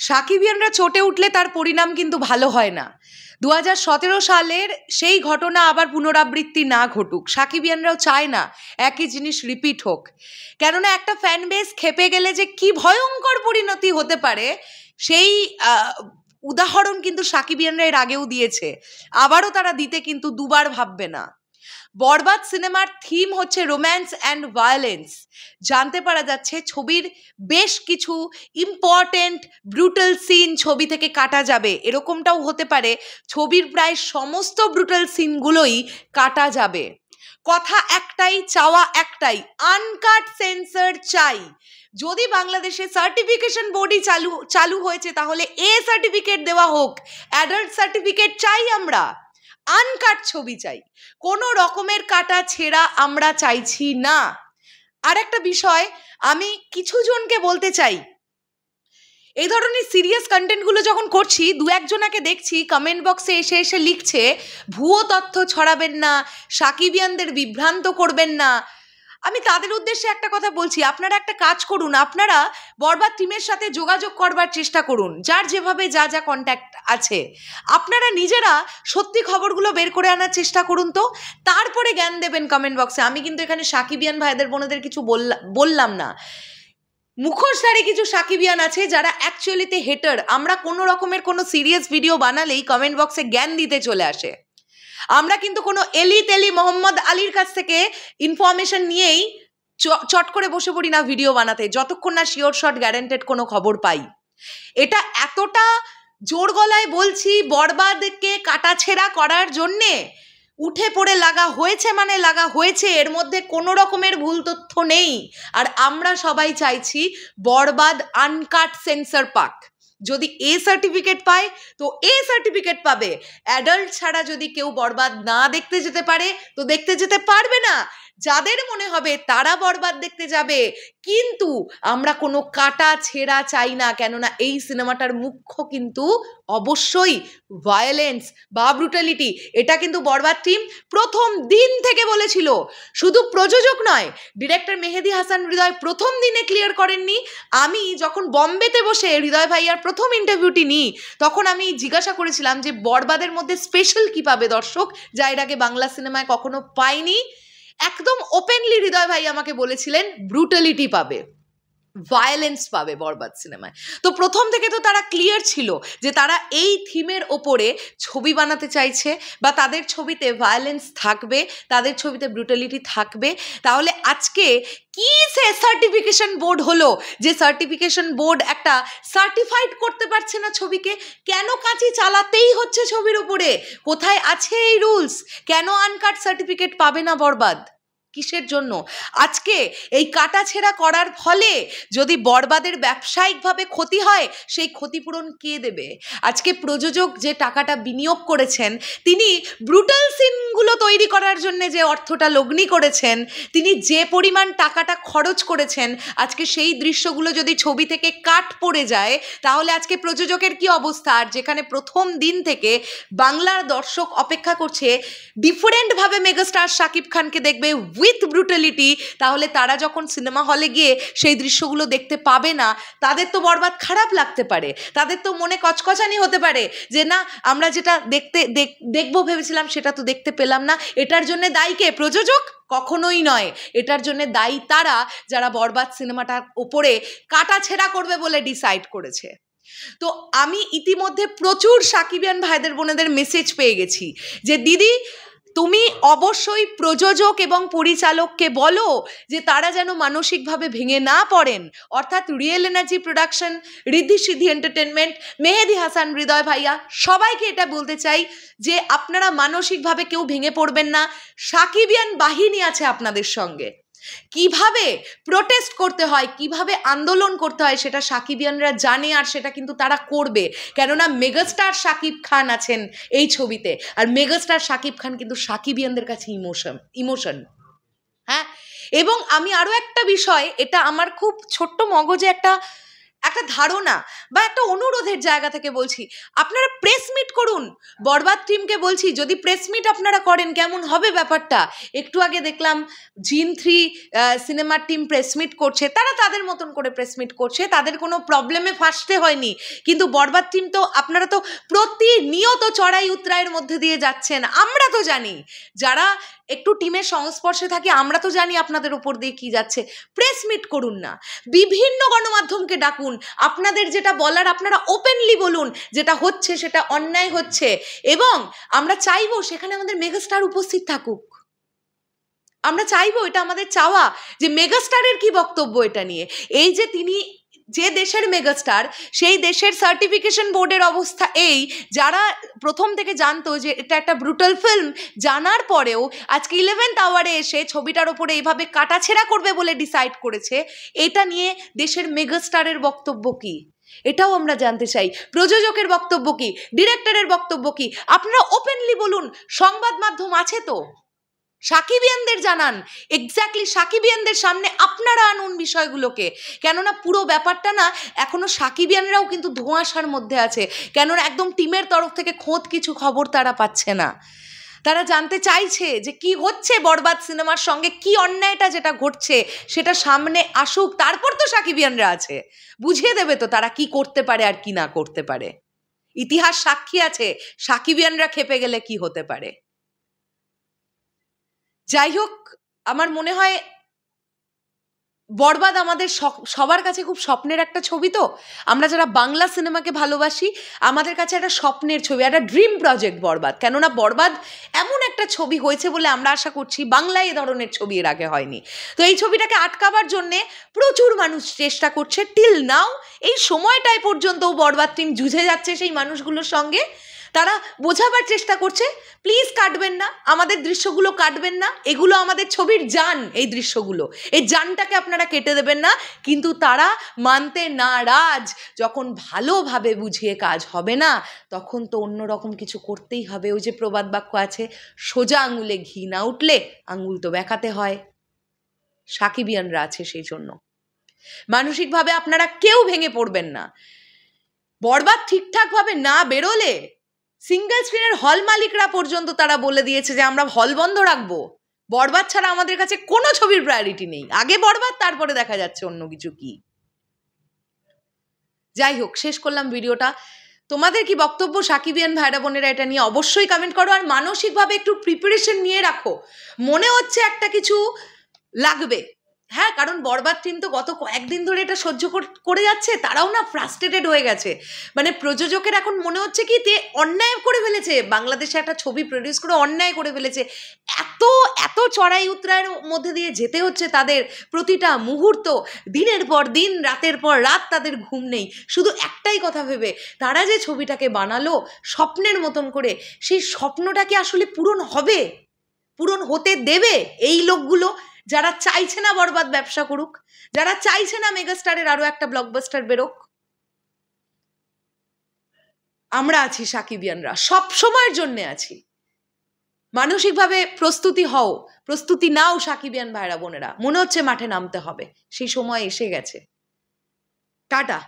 সাকিবিয়ানরা চটে উঠলে তার পরিণাম কিন্তু ভালো হয় না। 2017 সালের সেই ঘটনা আবার পুনরাবৃত্তি না ঘটুক। সাকিবিয়ানরাও চায় না একই জিনিস রিপিট হোক, কেননা একটা ফ্যান বেস খেপে গেলে যে কি ভয়ঙ্কর পরিণতি হতে পারে সেই উদাহরণ কিন্তু সাকিবিয়ানরা এর আগেও দিয়েছে, আবারও তারা দিতে কিন্তু দুবার ভাববে না। বরবাদ সিনেমার থিম হচ্ছে রোম্যান্স অ্যান্ড ভায়োলেন্স। জানতে পারা যাচ্ছে ছবির বেশ কিছু ইম্পর্টেন্ট ব্রুটাল সিন ছবি থেকে কাটা যাবে। এরকমটাও হতে পারে ছবির প্রায় সমস্ত ব্রুটাল সিনগুলোই কাটা যাবে। কথা একটাই, চাওয়া একটাই, আনকাট সেন্সর চাই। যদি বাংলাদেশে সার্টিফিকেশন বোর্ডই চালু হয়েছে তাহলে সার্টিফিকেট দেওয়া হোক, অ্যাডাল্ট সার্টিফিকেট চাই আমরা। আনকাট ছবি চাই, কোনো রকমের কাটা ছেঁড়া আমরা চাইছি না। আর একটা বিষয় আমি কিছু জনকে বলতে চাই, এই ধরনের সিরিয়াস কন্টেন্টগুলো যখন করছি, দু একজনাকে দেখছি কমেন্ট বক্সে এসে এসে লিখছে ভুয়ো তথ্য ছড়াবেন না, সাকিবিয়ানদের বিভ্রান্ত করবেন না। আমি তাদের উদ্দেশ্যে একটা কথা বলছি, আপনারা একটা কাজ করুন, আপনারা বরবাদ টিমের সাথে যোগাযোগ করবার চেষ্টা করুন, যার যেভাবে যা যা কন্ট্যাক্ট আছে আপনারা নিজেরা সত্যি খবরগুলো বের করে আনার চেষ্টা করুন, তো তারপরে জ্ঞান দেবেন কমেন্ট বক্সে। আমি কিন্তু এখানে সাকিবিয়ান ভাইদের বোনদের কিছু বললাম না। মুখোশধারী কিছু সাকিবিয়ান আছে যারা অ্যাকচুয়ালিতে হেটার। আমরা কোনো রকমের কোনো সিরিয়াস ভিডিও বানালেই কমেন্ট বক্সে জ্ঞান দিতে চলে আসে। আমরা কিন্তু কোনো তেলি মোহাম্মদ আলীর কাছ থেকে ইনফরমেশন নিয়েই চট করে বসে পড়ি না ভিডিও বানাতে, যতক্ষণ না শিওর শট গ্যারান্টেড কোনো খবর পাই। এটা এতটা জোর গলায় বলছি বরবাদকে কাটাছেঁড়া করার জন্যে উঠে পড়ে লাগা হয়েছে, মানে লাগা হয়েছে, এর মধ্যে কোনো রকমের ভুল তথ্য নেই। আর আমরা সবাই চাইছি বরবাদ আনকাট সেন্সর পাক। যদি সার্টিফিকেট পায় তো সার্টিফিকেট পাবে। অ্যাডাল্ট ছাড়া যদি কেউ বরবাদ না দেখতে যেতে পারে তো দেখতে যেতে পারবে না। যাদের মনে হবে তারা বরবাদ দেখতে যাবে, কিন্তু আমরা কোনো কাটা ছেঁড়া চাই না, কেননা এই সিনেমাটার মুখ্য কিন্তু অবশ্যই ভায়োলেন্স বা ব্রুটালিটি। এটা কিন্তু বরবাদ টিম প্রথম দিন থেকে বলেছিল। শুধু প্রযোজক নয়, ডিরেক্টর মেহেদী হাসান হৃদয় প্রথম দিনে ক্লিয়ার করেননি। আমি যখন বম্বেতে বসে হৃদয় ভাইয়ার প্রথম ইন্টারভিউটি নিই, তখন আমি জিজ্ঞাসা করেছিলাম যে বরবাদের মধ্যে স্পেশাল কী পাবে দর্শক, যা এর আগে বাংলা সিনেমায় কখনো পায়নি। একদম ওপেনলি হৃদয় ভাই আমাকে বলেছিলেন ব্রুটালিটি পাবে, ভায়োলেন্স পাবে বরবাদ সিনেমায়। তো প্রথম থেকে তো তারা ক্লিয়ার ছিল যে তারা এই থিমের ওপরে ছবি বানাতে চাইছে, বা তাদের ছবিতে ভায়োলেন্স থাকবে, তাদের ছবিতে ব্রুটালিটি থাকবে। তাহলে আজকে কি সে সার্টিফিকেশন বোর্ড হলো যে সার্টিফিকেশন বোর্ড একটা সার্টিফাইড করতে পারছে না ছবিকে? কেন কাঁচি চালাতেই হচ্ছে ছবির উপরে? কোথায় আছে এই রুলস? কেন আনকাট সার্টিফিকেট পাবে না বরবাদ? কিসের জন্য? আজকে এই কাটাছেঁড়া করার ফলে যদি বরবাদের ব্যবসায়িকভাবে ক্ষতি হয়, সেই ক্ষতিপূরণ কে দেবে? আজকে প্রযোজক যে টাকাটা বিনিয়োগ করেছেন, তিনি ব্রুটাল সিনগুলো তৈরি করার জন্য যে অর্থটা লগ্নি করেছেন, তিনি যে পরিমাণ টাকাটা খরচ করেছেন, আজকে সেই দৃশ্যগুলো যদি ছবি থেকে কাট পড়ে যায়, তাহলে আজকে প্রযোজকের কি অবস্থা? আর যেখানে প্রথম দিন থেকে বাংলার দর্শক অপেক্ষা করছে ডিফারেন্টভাবে মেগাস্টার শাকিব খানকে দেখবে উইথ ব্রুটালিটি, তাহলে তারা যখন সিনেমা হলে গিয়ে সেই দৃশ্যগুলো দেখতে পাবে না, তাদের তো বরবাদ খারাপ লাগতে পারে, তাদের তো মনে কচকচানি হতে পারে যে না, আমরা যেটা দেখবো ভেবেছিলাম সেটা তো দেখতে পেলাম না। এটার জন্য দায়ী কে? প্রযোজক? কখনোই নয়। এটার জন্য দায়ী তারা যারা বরবাদ সিনেমাটার ওপরে কাটাছেঁড়া করবে বলে ডিসাইড করেছে। তো আমি ইতিমধ্যে প্রচুর সাকিবিয়ান ভাইদের বোনেদের মেসেজ পেয়ে গেছি যে দিদি, তুমি অবশ্যই প্রযোজক এবং পরিচালককে বলো যে তারা যেন মানসিকভাবে ভেঙে না পড়েন। অর্থাৎ রিয়েল এনার্জি প্রোডাকশন, ঋদ্ধি সিদ্ধি এন্টারটেনমেন্ট, মেহেদী হাসান হৃদয় ভাইয়া, সবাইকে এটা বলতে চাই যে আপনারা মানসিকভাবে কেউ ভেঙে পড়বেন না। সাকিবিয়ান বাহিনী আছে আপনাদের সঙ্গে। কিভাবে প্রোটেস্ট করতে হয়, কিভাবে আন্দোলন করতে হয়, সেটা সাকিবিয়ানরা জানে, আর সেটা কিন্তু তারা করবে, কেননা মেগাস্টার শাকিব খান আছেন এই ছবিতে। আর মেগাস্টার শাকিব খান কিন্তু সাকিবিয়ানদের কাছে ইমোশন। হ্যাঁ, এবং আমি আরও একটা বিষয়, এটা আমার খুব ছোট্ট মগজে একটা একটা ধারণা বা একটা অনুরোধের জায়গা থেকে বলছি, আপনারা প্রেস মিট করুন। বরবাদ টিমকে বলছি, যদি প্রেস মিট আপনারা করেন কেমন হবে ব্যাপারটা। একটু আগে দেখলাম জিন 3 সিনেমার টিম প্রেস মিট করছে, তারা তাদের মতন করে প্রেস মিট করছে, তাদের কোনো প্রবলেমে ফাঁসতে হয়নি। কিন্তু বরবাদ টিম তো, আপনারা তো প্রতিনিয়ত চড়াই উতরাইয়ের মধ্যে দিয়ে যাচ্ছেন। আমরা তো জানি, যারা একটু টিমের সংস্পর্শে থাকি আমরা তো জানি আপনাদের উপর দিয়ে কি যাচ্ছে। প্রেস মিট করুন না, বিভিন্ন গণমাধ্যমকে ডাকুন, আপনাদের যেটা বলার আপনারা ওপেনলি বলুন, যেটা হচ্ছে সেটা অন্যায় হচ্ছে, এবং আমরা চাইবো সেখানে আমাদের মেগাস্টার উপস্থিত থাকুক। আমরা চাইবো, এটা আমাদের চাওয়া, যে মেগাস্টারের কি বক্তব্য এটা নিয়ে। এই যে তিনি যে দেশের মেগাস্টার, সেই দেশের সার্টিফিকেশন বোর্ডের অবস্থা এই, যারা প্রথম থেকে জানতো যে এটা একটা ব্রুটাল ফিল্ম, জানার পরেও আজকে 11th আওয়ারে এসে ছবিটার ওপরে এইভাবে কাটাছেড়া করবে বলে ডিসাইড করেছে, এটা নিয়ে দেশের মেগাস্টারের বক্তব্য কি এটাও আমরা জানতে চাই। প্রযোজকের বক্তব্য কি, ডিরেক্টরের বক্তব্য কি, আপনারা ওপেনলি বলুন। সংবাদ মাধ্যম আছে তো, সাকিবিয়ানদের জানান, এক্স্যাক্টলি সাকিবিয়ানদের সামনে আপনারা আনুন বিষয়গুলোকে। কেননা পুরো ব্যাপারটা না এখনো সাকিবিয়ানরাও কিন্তু ধোঁয়াশার মধ্যে আছে, কেননা একদম টিমের তরফ থেকে খোঁজ কিছু খবর তারা পাচ্ছে না। তারা জানতে চাইছে যে কি হচ্ছে বরবাদ সিনেমার সঙ্গে, কি অন্যায়টা যেটা ঘটছে সেটা সামনে আসুক, তারপর তো সাকিবিয়ানরা আছে, বুঝিয়ে দেবে তো তারা কি করতে পারে আর কি না করতে পারে। ইতিহাস সাক্ষী আছে সাকিবিয়ানরা খেপে গেলে কি হতে পারে। যাই হোক, আমার মনে হয় বরবাদ আমাদের সবার কাছে খুব স্বপ্নের একটা ছবি। তো আমরা যারা বাংলা সিনেমাকে ভালোবাসি, আমাদের কাছে একটা স্বপ্নের ছবি, একটা ড্রিম প্রজেক্ট বরবাদ। কেননা বরবাদ এমন একটা ছবি হয়েছে বলে আমরা আশা করছি বাংলায় এ ধরনের ছবি এর আগে হয়নি। তো এই ছবিটাকে আটকাবার জন্যে প্রচুর মানুষ চেষ্টা করছে। টিল নাও এই সময়টায় পর্যন্তও বরবাদ টিম যুঝে যাচ্ছে সেই মানুষগুলোর সঙ্গে। তারা বোঝাবার চেষ্টা করছে, প্লিজ কাটবেন না, আমাদের দৃশ্যগুলো কাটবেন না, এগুলো আমাদের ছবির জান। এই দৃশ্যগুলো, এই জানটাকে আপনারা কেটে দেবেন না। কিন্তু তারা মানতে নারাজ। যখন ভালোভাবে বুঝিয়ে কাজ হবে না, তখন তো অন্যরকম কিছু করতেই হবে। ওই যে প্রবাদ বাক্য আছে, সোজা আঙুলে ঘি না উঠলে আঙুল তো বেঁকাতে হয়। সাকিবিয়ানরা আছে সেই জন্য। মানসিকভাবে আপনারা কেউ ভেঙে পড়বেন না। বরবাদ ঠিকঠাকভাবে না বেরোলে সিঙ্গেল স্ক্রিনের হল মালিকরা পর্যন্ত তারা বলে দিয়েছে যে আমরা হল বন্ধ রাখবো। বরবাদ ছাড়া আমাদের কাছে কোনো ছবির প্রায়োরিটি নেই, আগে বরবাদ, তারপরে দেখা যাচ্ছে অন্য কিছু কি। যাই হোক, শেষ করলাম ভিডিওটা। তোমাদের কি বক্তব্য সাকিবিয়ান ভাইরা বোনেরা এটা নিয়ে অবশ্যই কমেন্ট করো। আর মানসিকভাবে একটু প্রিপারেশন নিয়ে রাখো, মনে হচ্ছে একটা কিছু লাগবে। হ্যাঁ, কারণ বরবাদ টিম তো গত কয়েকদিন ধরে এটা সহ্য করে যাচ্ছে, তারাও না ফ্রাস্ট্রেটেড হয়ে গেছে। মানে প্রযোজকের এখন মনে হচ্ছে কি তে অন্যায় করে ফেলেছে, বাংলাদেশে একটা ছবি প্রডিউস করে অন্যায় করে ফেলেছে। এত এত চড়াই উতরাইয়ের মধ্যে দিয়ে যেতে হচ্ছে তাদের, প্রতিটা মুহূর্ত, দিনের পর দিন, রাতের পর রাত তাদের ঘুম নেই, শুধু একটাই কথা ভেবে তারা যে ছবিটাকে বানালো স্বপ্নের মতন করে, সেই স্বপ্নটা কি আসলে পূরণ হবে, পূরণ হতে দেবে এই লোকগুলো যারা চাইছে না বরবাদ ব্যবসা করুক, যারা চাইছে না মেগাস্টারের আরো একটা ব্লকবাস্টার বেরোক? আমরা আছি সাকিবিয়ানরা, সব সময়ের জন্য আছি। মানসিকভাবে প্রস্তুতি হও, প্রস্তুতি নাও সাকিবিয়ান ভাইরা বোনেরা। মনে হচ্ছে মাঠে নামতে হবে, সেই সময় এসে গেছে। টাটা।